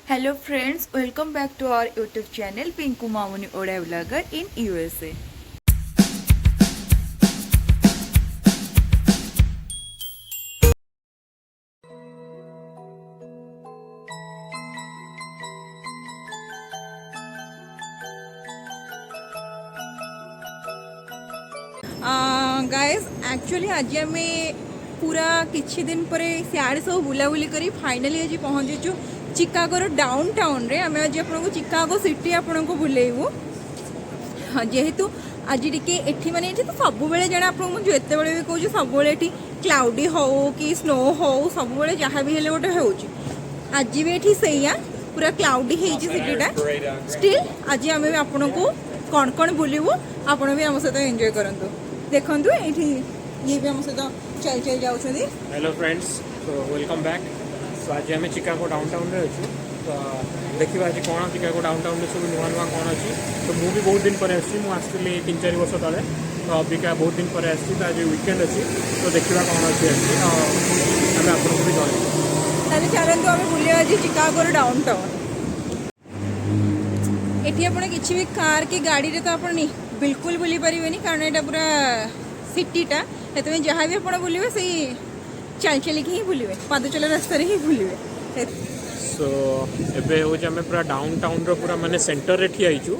Hello friends, welcome back to our YouTube channel Pinku Mamuni Oda Vlogger in USA. Guys actually आज आम पूरा किछि दिन पर सियाड़े सब बुलाबुली करी फाइनाली आज पहुँचीचु चिकागोर डाउन टाउन रे आम आज आपको चिकागो सिटी आपको बुलेबू जेहेतु आज टिके एठी माने एठी तो सब बेले जाना आपको जो एत बड़े भी कहूँ सब बेले एठी क्लाउडी हो कि स्नो हो सब बेले जहाँ भी हेले गोटे हो आज भी एठी सैया पूरा क्लाउडी है सिटीटा स्टिल आज आम आपन को कौन कौन बुलू आपण भी आम सहित एंजॉय करंतु देखु ये भी आम सहित चल चल जाऊँ। हेलो फ्रेंड्स, तो वेलकम बैक। सो आज आम चिकागो डाउन टाउन रे अच्छु। तो देखिए आज कौन चिकागो डाउन टाउन सब नुआ नुआ कौन अच्छी। तो मुझे बहुत दिन पर आसली 3-4 वर्ष तले, तो अबिका बहुत दिन पर आज वीकेंड अच्छी। तो देखा कौन अच्छी आम आपको भी जन चलते आम बुले आज चिकागोर डाउन टाउन। एटी आप किसी भी कार की गाड़ी रे तो आप बिल्कुल बुली पारे कारण यहाँ पूरा सिटीटा से जहाँ भी आप बुलवे से चल चलिक ही बुलवे पाद चल रास्त ही बुलवे। सो एबे हो आम पूरा डाउन टाउन रो पूरा माने सेंटर रे ठिया आइचु।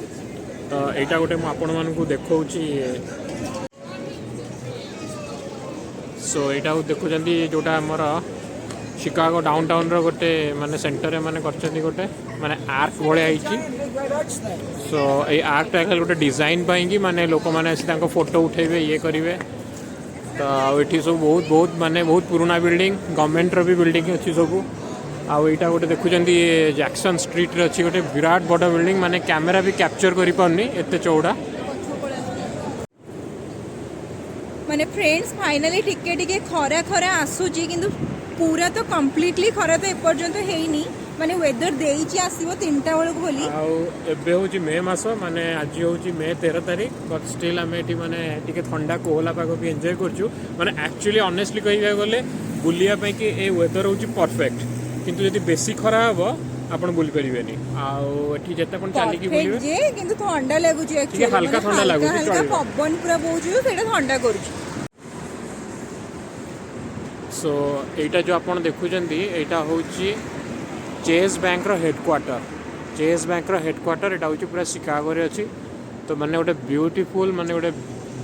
तो एटा गोटे मु आपण मानकु देखौची। सो एटा देखुचंदी जोटा हमर शिकागो डाउन टाउन रो गोटे माने सेंटर माने करचंदी गोटे माने आर्क भले आइची। सो ए आर्क टा गोटे डिजाइन पाई माने लोक माने तांको फोटो उठेबे ये करिवे। तो ये सब बहुत बहुत माने बहुत पुराना बिल्डिंग गवर्नमेंट रो भी बिल्डिंग अच्छी सब। आईटा गोटे देखुचंदी जैक्सन स्ट्रीट रे अच्छी गोटे विराट बड़ बिल्डिंग माने कैमेरा भी कैप्चर करि पाउनी एते चौड़ा। माने फ्रेंड्स फाइनली टिके टिके खरा खरा आसुची किंतु पूरा तो कंप्लीटली खरा तो एपर्यंत हेनी माने वेदर देइची आसीबो 3टा बेलक बोली। एबे होची मे मास माने आज होची मे 13 तारिख। बट स्टिल आम एटी माने टिके ठंडा कोहला पाग भी एंजॉय करछु। माने एक्चुअली ऑनेस्टली कहिबा गले बुलिया पई कि ए वेदर होची परफेक्ट, किंतु यदि बेसी खरा हबो आपण बुली परिबेनी। आउ एठी जते पण चाली की बुलिबे जे किंतु ठंडा लागुची एक्चुअली हल्का ठंडा लागुची हल्का पवन पूरा बोउची सेटा ठंडा करूची। सो एटा जो आपण देखुचंदी एटा होची चेस बैंक रो हेडक्वार्टर। चेस बैंक रो हेडक्वार्टर एटा होची पूरा शिकागो रे अछि। तो माने गोटे ब्यूटीफुल माने गोटे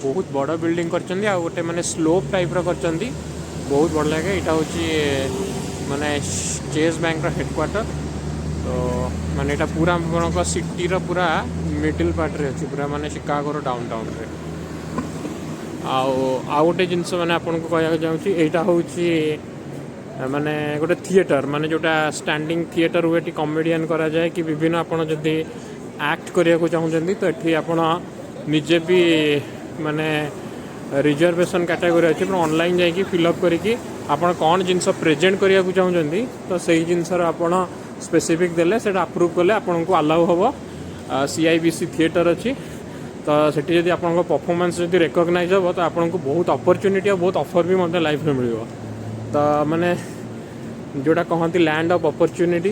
बहुत बड़ बिल्डिंग करचंदी आ गोटे माने स्लोप टाइप रो करचंदी बहुत बड़ लागे। एटा होची माने चेस बैंक रो हेडक्वार्टर। तो माने एटा पूरा मनक सिटी रो पूरा मिडिल पार्ट रे अछि पूरा माने शिकागो रो डाउन टाउन रे। आ गोटे जिनस माने आपन को कहया जाउची एटा होची माने गोटे थिएटर माने जोटा स्टैंडिंग थिएटर हुए टी कॉमेडियन करा जाए कि विभिन्न आपन जदि एक्ट करिया को चाहउचंदी तो एठी आपन निजे भी माने रिजर्वेशन कैटेगरी अछि पर ऑनलाइन जाई कि फिल अप करी कि आपन कोन जिनस प्रेजेंट करिया को चाहउचंदी तो सही जिनस रो आपन स्पेसिफिक देले सेटा अप्रूव करले आपन को अलाउ होबो। CIBC थिएटर अछि। तो सेठी जदि आपन परफॉर्मेंस जदि रिकॉग्नाइज हो तो आपन को बहुत अपॉर्चुनिटी और बहुत ऑफर भी मतलब लाइफ में मिलियो। तो माने जोटा कहती लैंड ऑफ अपॉर्चुनिटी।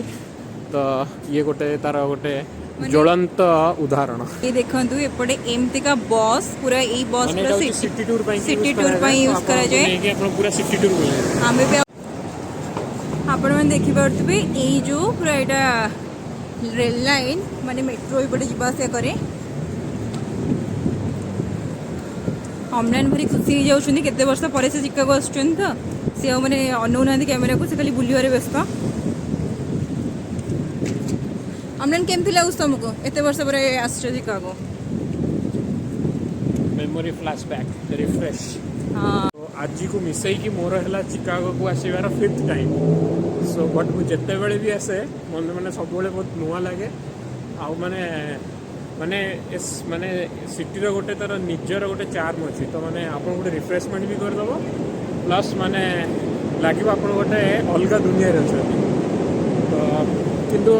तो ये गोटे तार गोटे ज्वलंत उदाहरण। ये देखंतु एपटे एमती का बस पूरा ए बस पूरा सिटी टूर पई यूज करा जाए कि अपन पूरा सिटी टूर बोले आमे भी आपण मन देखि परतबे ए जो पूरा एटा रेल लाइन माने मेट्रो एपटे जिबा से करे ऑनलाइन भारी खुशी हो जाउछनी केते वर्ष पर से चिकागो आछन तो से माने अनौना कैमेरा को से खाली बुलिवारे व्यस्त। ऑनलाइन केमथि लागुस तुमको एते वर्ष पर आछो चिकागो मेमोरी फ्लैशबैक रिफ्रेश। हां तो आज को मिसई कि मोर हला चिकागो को आसीबार 5th टाइम। सो बट मु जत्ते बेले भी आसे मन माने सब बेले बहुत नुआ लागे। आ माने माने इस माने सिटी रो गोटे तार निजर गोटे चार्म अछि। तो माने आपन गोटे रिफ्रेशमेंट भी कर दबो प्लस माने लागिबो आपन गोटे अलगा दुनिया रे अछि। तो किंतु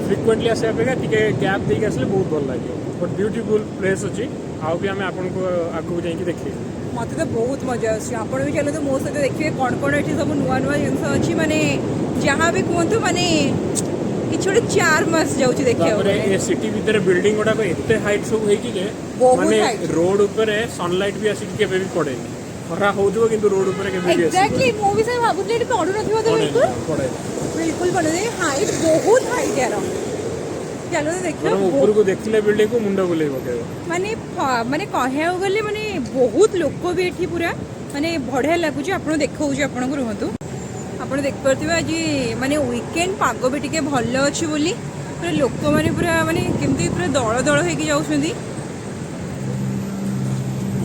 फ्रिक्वेंटली आसे अपेक्षा टिके गैप देके आसले बहुत भल लागियो। बट ब्यूटीफुल प्लेस अछि। आउ भी आमे आपन को आगु जाई कि देखि मत तो बहुत मजा आछी। आपण भी चलो तो मो सहित देखिए कौन कौन एठी सब नुआ नुआ जिनस अच्छी माने जहाँ भी कहतु माने କିଛି ଗୋଟେ ଚାର୍ମ ଆସି ଯାଉଛି ଦେଖିବାକୁ ତାପରେ ଗଲେ। ଏ ସିଟି ଭିତରେ ବିଲ୍ଡିଂ ଗୁଡାକ ଏତେ ହାଇଟ୍ ସବୁ ହେଇଛି ଯେ ବହୁତ ମାନେ height। ରୋଡ ଉପରେ ସନଲାଇଟ୍ ବି ଆସିକି କେବେ ବି ପଡେନି। ଖରା ହଉଥିବ କିନ୍ତୁ ରୋଡ ଉପରେ କେବେ ବି ଏକ୍ଜାକ୍ଟଲି ମୁଁ ବି ସେଇ ଭାବୁଥିଲି ଏଠି ପଡୁନଥିବ ତ ବିଲକୁଲ ବିଲକୁଲ ପଡୁନି। ହାଇଟ୍ ବହୁତ ହାଇଟ୍ ୟାର। ଚାଲୁ ଦେଖିବା ଉପରକୁ ଦେଖିଲେ ବିଲ୍ଡିଂ କୁ ମୁଣ୍ଡ ବୁଲେଇ ପକେଇବ। ମାନେ ମାନେ କହିବାକୁ ଗଲେ ମାନେ ବହୁତ ଲୋକ ବି ଏଠି ପୁରା ମାନେ ବଢିଆ ଲାଗୁଛି। ଆପଣ ଦେଖାଉଛି ଆପଣଙ୍କୁ ରୁହନ୍ତୁ ଆପଣ ଦେଖିପାରୁଥିବେ ଆଜି ମାନେ ୱିକେଣ୍ଡ ପାଗ ବି ଟିକେ ଭଲ ଅଛି ବୋଲି ପୁରା ଲୋକମାନେ ପୁରା ମାନେ କେମିତି ପୁରା ଦଳ ଦଳ ହେଇକି ଯାଉଛନ୍ତି।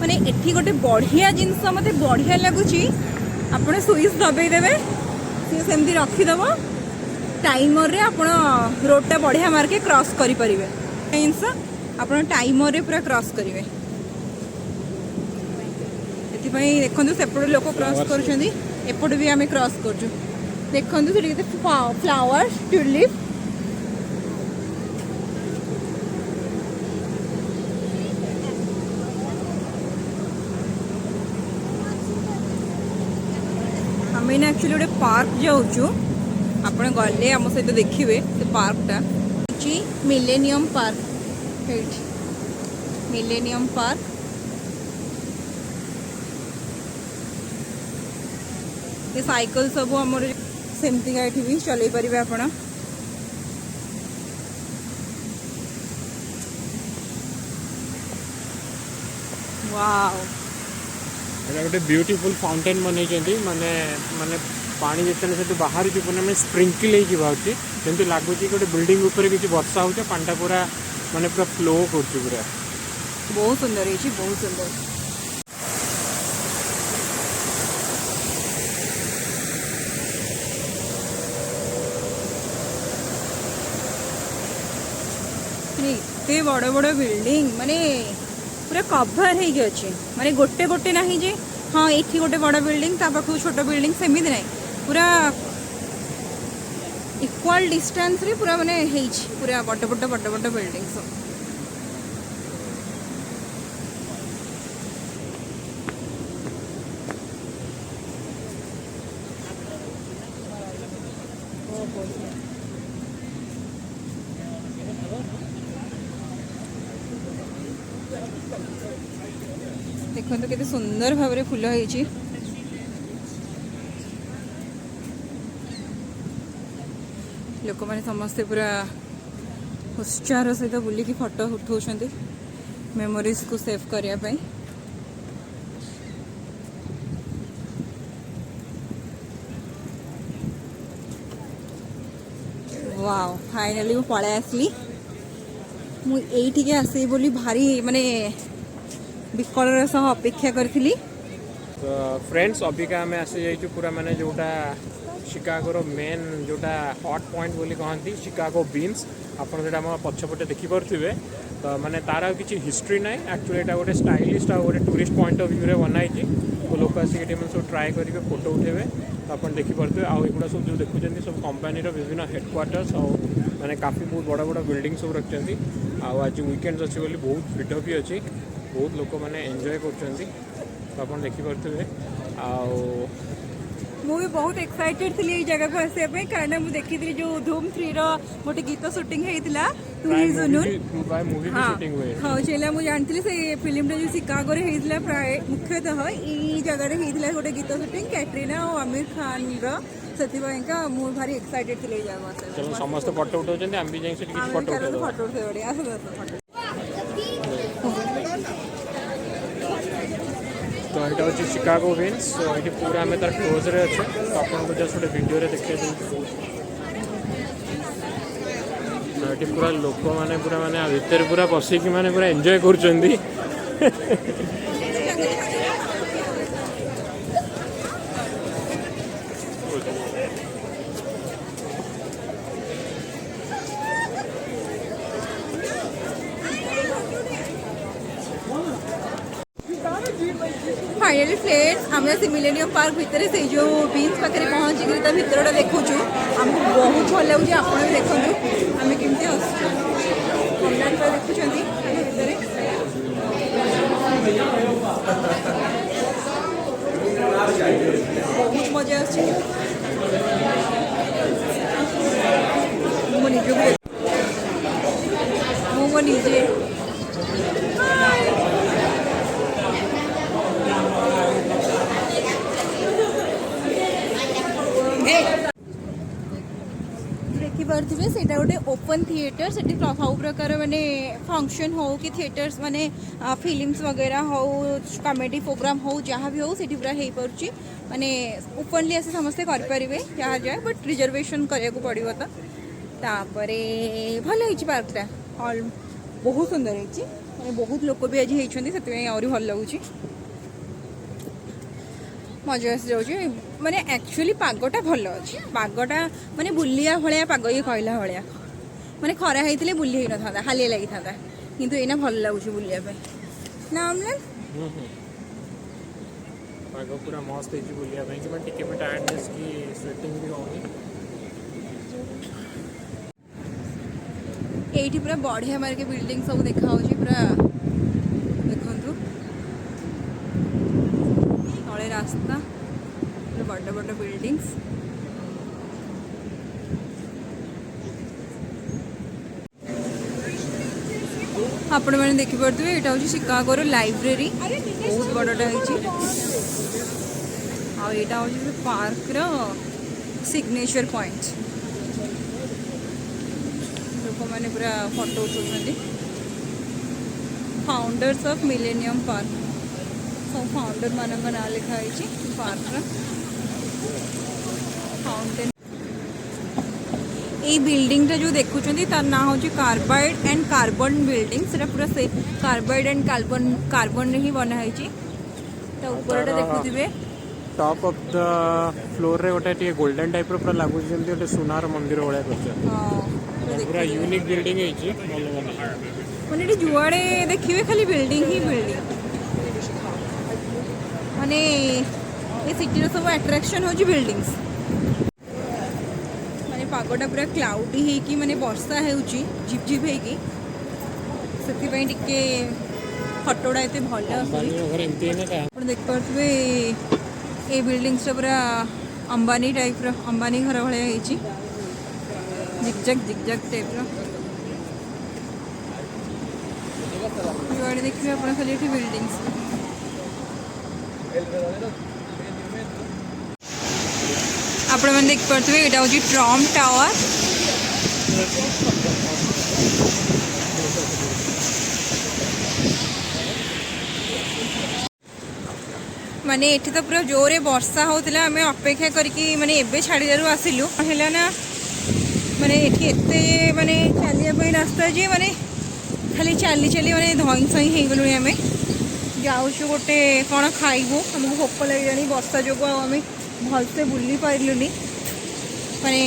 ମାନେ ଏଠି ଗୋଟେ ବଢିଆ ଜିନିଷ ମତେ ବଢିଆ ଲାଗୁଛି ଆପଣ ସୁଇଚ୍ ଦବେଇ ଦେବେ ସିଏ ସେମିତି ରଖିଦେବ ଟାଇମରରେ ଆପଣ ରୋଡଟା ବଢିଆ ମାର୍କେ କ୍ରସ୍ କରିପାରିବେ। ଜିନିଷ ଆପଣ ଟାଇମରରେ ପୁରା କ୍ରସ୍ କରିବେ। ସେଥିପାଇଁ ଦେଖନ୍ତୁ ସେପଟେ ଲୋକ କ୍ରସ୍ କରୁଛନ୍ତି ଏପଟେ ବି ଆମେ କ୍ରସ୍ କରୁଛୁ। ଦେଖନ୍ତୁ ସେଠି କେତେ ଫ୍ଲାୱାର ଟ୍ୟୁଲିପ୍ ଆମେ ନା ଆକ୍ଚୁଆଲି ଗୋଟେ ପାର୍କ ଯାଉଛୁ। ଆପଣ ଗଲେ ଆମ ସହିତ ଦେଖିବେ ସେ ପାର୍କଟା ହେଉଛି ମିଲେନିୟମ ପାର୍କ। ଏଇଠି ମିଲେନିୟମ ପାର୍କ। ଏ ସାଇକେଲ ସବୁ ଆମର ସେମିତିକା ଏଠି ବି ଚଲେଇ ପାରିବେ ଆପଣ। ୱାଓ ଏଇଟା ଗୋଟେ ବ୍ୟୁଟିଫୁଲ ଫାଉଣ୍ଟେନ୍ ବନେଇଛନ୍ତି ମାନେ ମାନେ ପାଣି ଯେତେବେଳେ ସେଠୁ ବାହାରୁଛି ପୁରା ମାନେ ସ୍ପ୍ରିଙ୍କଲ ହେଇକି ବାହାରୁଛି ଯେମିତି ଲାଗୁଛି ଗୋଟେ ବିଲ୍ଡିଂ ଉପରେ କିଛି ବର୍ଷା ହେଉଛି ପାଣିଟା ପୁରା ମାନେ ପୁରା ଫ୍ଲୋ କରୁଛି ପୁରା। ବହୁତ ସୁନ୍ଦର ହେଇଛି ବହୁତ ସୁନ୍ଦର। ଏତେ ବଡ଼ ବଡ଼ ବିଲ୍ଡିଂ ମାନେ ପୁରା କଭର ହେଇକି ଅଛି ମାନେ ଗୋଟେ ଗୋଟେ ନାହିଁ ଯେ ହଁ ଏଠି ଗୋଟେ ବଡ଼ ବିଲ୍ଡିଂ ତା ପାଖକୁ ଛୋଟ ବିଲ୍ଡିଂ ସେମିତି ନାହିଁ ପୁରା ଇକ୍ୱାଲ ଡିଷ୍ଟାନ୍ସରେ ପୁରା ମାନେ ହେଇଛି ପୁରା ବଡ଼ ବଡ଼ ବଡ଼ ବଡ଼ ବିଲ୍ଡିଂ ସବୁ। ଦେଖନ୍ତୁ କେତେ ସୁନ୍ଦର ଭାବରେ ଫୁଲ ହେଇଛି। ଲୋକମାନେ ସମସ୍ତେ ପୁରା ଉତ୍ସାହର ସହିତ ବୁଲିକି ଫଟୋ ଉଠାଉଛନ୍ତି ମେମୋରିଜକୁ ସେଭ୍ କରିବା ପାଇଁ। ୱାଓ ଫାଇନାଲି ମୁଁ ପଳାଇ ଆସିଲି। ମୁଁ ଏଇଠିକି ଆସିବି ବୋଲି ଭାରି ମାନେ ବିକଳର ସହ ଅପେକ୍ଷା କରିଥିଲି। ତ ଫ୍ରେଣ୍ଡସ୍ ଅବିକା ଆମେ ଆସିଯାଇଛୁ ପୁରା ମାନେ ଯେଉଁଟା ଶିକାଗୋର ମେନ୍ ଯେଉଁଟା ହଟ୍ ପଏଣ୍ଟ ବୋଲି କହନ୍ତି ଶିକାଗୋ ବିନ୍ସ। ଆପଣ ସେଇଟା ଆମ ପଛପଟେ ଦେଖିପାରୁଥିବେ। ତ ମାନେ ତାର ଆଉ କିଛି ହିଷ୍ଟ୍ରି ନାହିଁ ଆକ୍ଚୁଆଲି ଏଇଟା ଗୋଟେ ଷ୍ଟାଇଲିଷ୍ଟ ଆଉ ଗୋଟେ ଟୁରିଷ୍ଟ ପଏଣ୍ଟ ଅଫ୍ ଭ୍ୟୁରେ ବନାହେଇଛି। ତ ଲୋକ ଆସିକି ଏଠି ସବୁ ଟ୍ରାଏ କରିବେ ଫଟୋ ଉଠାଇବେ। ତ ଆପଣ ଦେଖିପାରୁଥିବେ ଆଉ ଏଗୁଡ଼ା ସବୁ ଯେଉଁ ଦେଖୁଛନ୍ତି ସବୁ କମ୍ପାନୀର ବିଭିନ୍ନ ହେଡ଼କ୍ୱାର୍ଟର୍ସ ଆଉ ମାନେ କାଫି ବହୁତ ବଡ଼ ବଡ଼ ବିଲ୍ଡିଂ ସବୁ ରଖିଛନ୍ତି। ଆଉ ଆଜି ୱିକେଣ୍ଡ ଅଛି ବୋଲି ବହୁତ ଭିଡ଼ ବି ଅଛି ବହୁତ ଲୋକମାନେ ଏନ୍ଜୟ କରୁଛନ୍ତି। ତ ଆପଣ ଦେଖିପାରୁଥିବେ ଆଉ ମୁଁ ବି ବହୁତ ଏକ୍ସାଇଟେଡ୍ ଥିଲି ଏଇ ଜାଗାକୁ ଆସିବା ପାଇଁ କାରଣ ମୁଁ ଦେଖିଥିଲି ଯୋଉ ଧୁମ୍ 3ର ଗୋଟେ ଗୀତ ସୁଟିଂ ହେଇଥିଲା ତୁ ହି ଜୁନୁନ୍। ମୁଭି ବି ସୁଟିଂ ହୁଏ। ହଁ ସେଇଟା ମୁଁ ଜାଣିଥିଲି ସେଇ ଫିଲ୍ମଟା ଯୋଉ ଶିକାଗୋରେ ହେଇଥିଲା ପ୍ରାୟ ମୁଖ୍ୟତଃ ଏଇ ଜାଗାରେ ହେଇଥିଲା ଗୋଟେ ଗୀତ ସୁଟିଂ କ୍ୟାଟ୍ରିନା ଆଉ ଆମିର ଖାନର। ସେଥିପାଇଁକା ମୁଁ ଭାରି ଏକ୍ସାଇଟେଡ୍ ଥିଲି ଏଇ ଜାଗାକୁ ଆସିବା ତେଣୁ ପାଇଁ। ସମସ୍ତେ ଫଟୋ ଉଠାଉଛନ୍ତି ଆମେ ବି ଯାଇକି ସେଠି କିଛି ଆମେ ଫଟୋ ଚାଲନ୍ତୁ ଉଠାଇଦେବା। ଫଟୋ ଉଠେଇବା ବଢ଼ିଆ ଆସ ଫଟୋ। ତ ଏଇଟା ହେଉଛି ଶିକାଗୋ ବିନ୍ସ। ତ ଏଇଠି ପୁରା ଆମେ ତାର କ୍ଲୋଜ୍ରେ ଅଛେ ତ ଆପଣଙ୍କୁ ଜଷ୍ଟ ଗୋଟେ ଭିଡ଼ିଓରେ ଦେଖେଇ ଦେଉଛି। ତ ଏଠି ପୁରା ଲୋକମାନେ ପୁରା ମାନେ ଭିତରେ ପୁରା ବସିକି ମାନେ ପୁରା ଏନ୍ଜୟ କରୁଛନ୍ତି। फाइनाली फ्रेंड्स आम से मिलेनियम पार्क भितर से जो बीच पाखे पहुँचिक भितरटा देखु आमको बहुत भल लगे आप भी देखूँ आम केमती देखुं बहुत मजा देखिए सेटा गोटे ओपन थिएटर से सब प्रकार माने फंक्शन हो कि थिएटर्स माने फिल्म्स वगैरह हो कॉमेडी प्रोग्राम हो जहाँ भी हो सेठी पूरा हो पारुची माने ओपनली आसी समस्ते कर परिबे जहाँ जाए बट रिजर्वेशन करिया को पड़िबो तो तापरे भल होइची पार्कटा हॉल बहुत सुंदर होइची माने बहुत लोक भी आज होइछंती सेते और भल लगुची मजा आसी जाऊँ माने एक्चुअली पागटा भल अच्छे पागटा माने बुलिया भाया पाग ये कहला भाया माने खरा होते बुली ही न था हालिया लगी था किंतु एना भल लगुच बुलिया ना हमले पाग पूरा मस्त है बुलिया कि मैं टिके में टायर्डनेस की स्वेटिंग भी होनी एठी पूरा बढ़िया मार्के बिल्डिंग सब देखा होची पूरा देखंतु तळे रास्ता बड़ बड़ बिल्डिंग्स आपण मैंने देखी पारे यहाँ हूँ शिकागोर लाइब्रेरी बहुत बड़टा यहाँ हूँ पार्क रो सिग्नेचर पॉइंट लोक मैंने पूरा फोटो उठाउछंती फाउंडर्स ऑफ मिलेनियम पार्क सब फाउंडर मानक ना लिखाई पार्क फाउंटेन ये बिल्डिंगटा जो देखुछंती तार ना हूँ कार्बाइड एंड कार्बन बिल्डिंग से पूरा से कार्बाइड एंड कार्बन ही बनाई ऊपर देखुवे टॉप ऑफ द फ्लोर रे गोटे गोल्डन टाइप पूरा लागुच गोटे सुनार मंदिर भाया कर पूरा यूनिक बिल्डिंग मैंने जुआड़े देखिए खाली बिल्डिंग ही बिल्डिंग माने ये सिटी सब अट्रैक्शन हो बिल्डिंग्स माने पागटा पूरा क्लाउडी है कि माने वर्षा होउची झिप झिप है कि सेति पई टिके फोटोडा एते भल आपण देख पारथबे ए बिल्डिंग्स पूरा अंबानी टाइप रो अंबानी घर भले होइची जिगजग टाइप रो जुआड़े देखिए आपण खाली एठी बिल्डिंग्स आपण मैंने देख पारे यहाँ हूँ ट्रम्प टावर माने एठी तो पूरा जोरे वर्षा होता आम अपेक्षा करके माने एबे छाड़ीदारू आसिलु है ना माने एठी एते माने चलिया रास्ता जे माने खाली चली चली माने धई सई हो गलु आम जाऊँ गोटे कौन खाइबू आमको भोक लगे वर्षा जो आम भलसे बुली पार्लुनि माने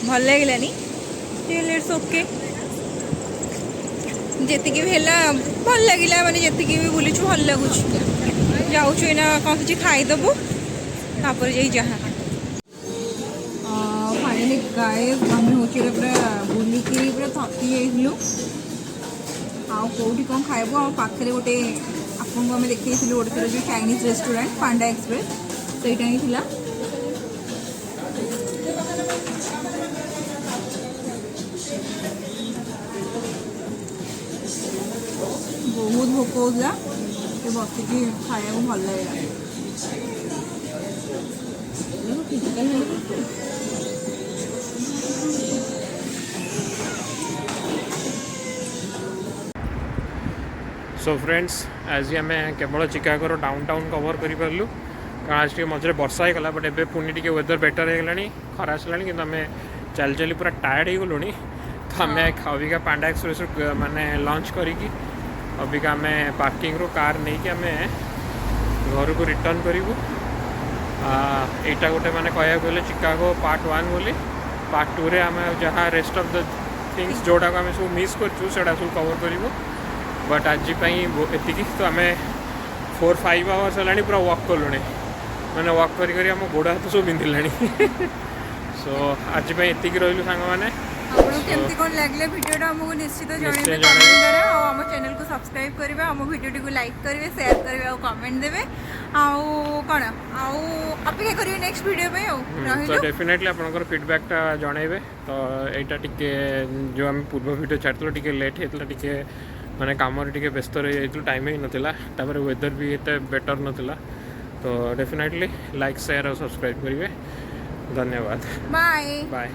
भल लगलानी इट्स ओके जी भी है भल लगे माने जी भी बुलीचु भल लगुच जाऊँ एना कौन किसी खाईदेबू तापर जा जहाँ फाइनाली गाइस आम हूँ पूरा बुलिकी पूरा थकी जाइलु आउटी कौन खाइबू आम पाखे गोटे आपको आम देखी गोटे थर जो चाइनीज रेस्टोरेंट पांडा एक्सप्रेस सहीटा ही थिला बहुत भोक होगा बसिकी खाया भल लगे सो फ्रेंड्स आज आम केवल चिकागोर डाउन टाउन कवर कर पार्लु कारण आज मझे वर्षा ही गला बट एबे पुणी टी वेदर बेटर होगा खरा आसला कि आम चल चली पूरा टायर्ड हो गलुनी तो आम अबिका पांडा एक्सप्रेस माने लंच करिकी अबिका आम पार्किंग रो कार नहीं कि आम घर को रिटर्न करूँ यहाँ गोटे मैंने कह गले चिकागो पार्ट 1 बोली पार्ट 2 रे आम जहाँ रेस्ट ऑफ द थिंग्स जोड़ा आम सब मिस करूँ सब कवर करूँ बट आज एति तो आम 4-5 आवर्स है पूरा वॉक कलु मैंने वॉक करी आम गोड़ हाथ सब बिंधिला सो आज एति रही सांग मैंने केमती कौन लगे भिडियोटा आमको निश्चित जनइबे कमेंट आम चैनल को सब्सक्राइब करेंगे आम भिडियोटी को लाइक करेंगे शेयर करेंगे और कमेंट देवे कौन अपेक्षा करेंगे नेक्स्ट वीडियो पे तो डेफिनेटली आपनकर फीडबैकटा जनइबे तो यहाँ टिके जो आम पूर्व वीडियो छाड़ल टिके लेट होता टिके माने काम टिके व्यस्त रही टाइम ही नाला वेदर भी एत बेटर नाला तो डेफिनेटली लाइक शेयर और सब्सक्राइब करेंगे धन्यवाद बाय बाय।